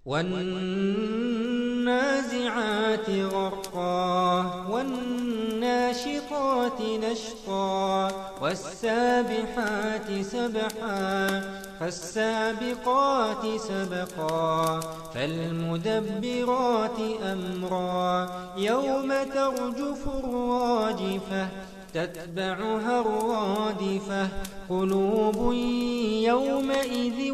والنازعات غرقا والناشطات نشطا والسابحات سبحا فالسابقات سبقا فالمدبرات أمرا يوم ترجف الراجفة تتبعها الرادفة قلوب يومئذ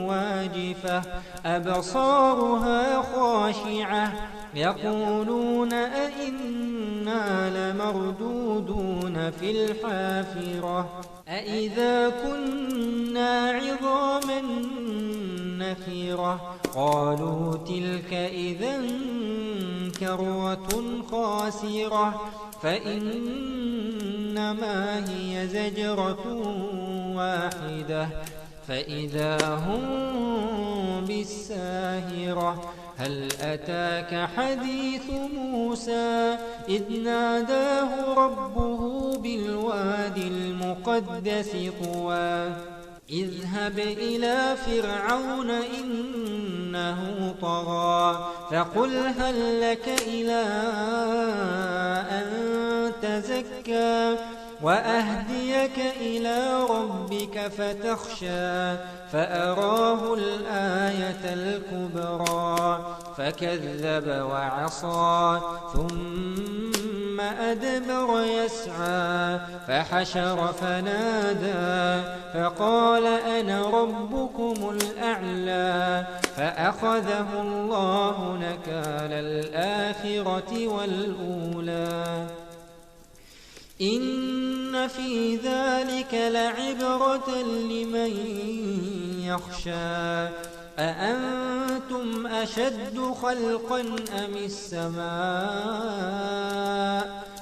واجفة أبصارها خاشعة يقولون أئنا لمردودون في الحافرة أئذا كنا عظاما نخرة قالوا تلك إذا كرة خاسرة فإنما هي زجرة واحدة فإذا هم بالساهرة هل أتاك حديث موسى إذ ناداه ربه بالوادي المقدس طوى اذهب إلى فرعون إنه طغى فقل هل لك إلى أن تزكى وأهديك إلى ربك فتخشى فأراه الآية الكبرى فكذب وعصى ثم أدبر يسعى فحشر فنادى فقال أنا ربكم الأعلى فأخذه الله نكال الآخرة والأولى إن في ذلك لعبرة لمن يخشى أأنتم أشد خلقا أم السماء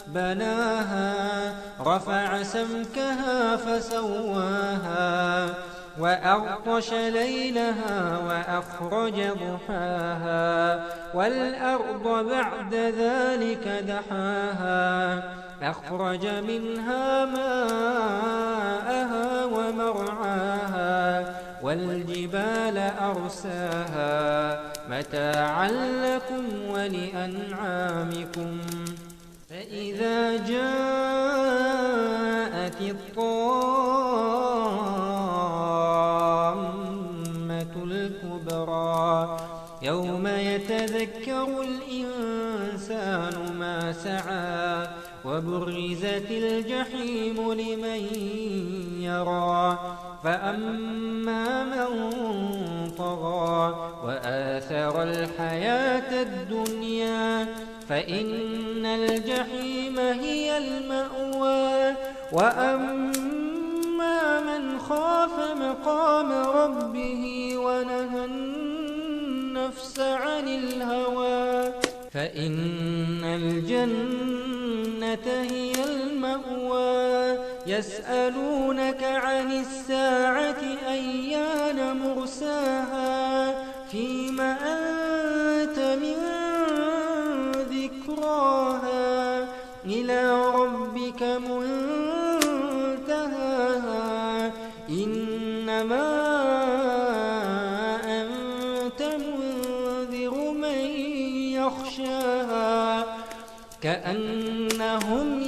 بناها رفع سمكها فسواها وأغطش ليلها وأخرج ضحاها والأرض بعد ذلك دحاها أخرج منها ماءها ومرعاها والجبال أرساها متاعا لكم ولأنعامكم فإذا جاءت الطامة الكبرى يوم يتذكر الإنسان ما سعى وبرزت الجحيم لمن يرى فأما من طغى وآثر الحياة الدنيا فإن الجحيم هي المأوى وأما من خاف مقام ربه ونهى النفس عن الهوى فإن الجنة هي المأوى يسألونك عن الساعة أيان مرساها فيم أنت من ذكراها إلى ربك منتهاها إنما أنت منذر من يخشاها كأنهم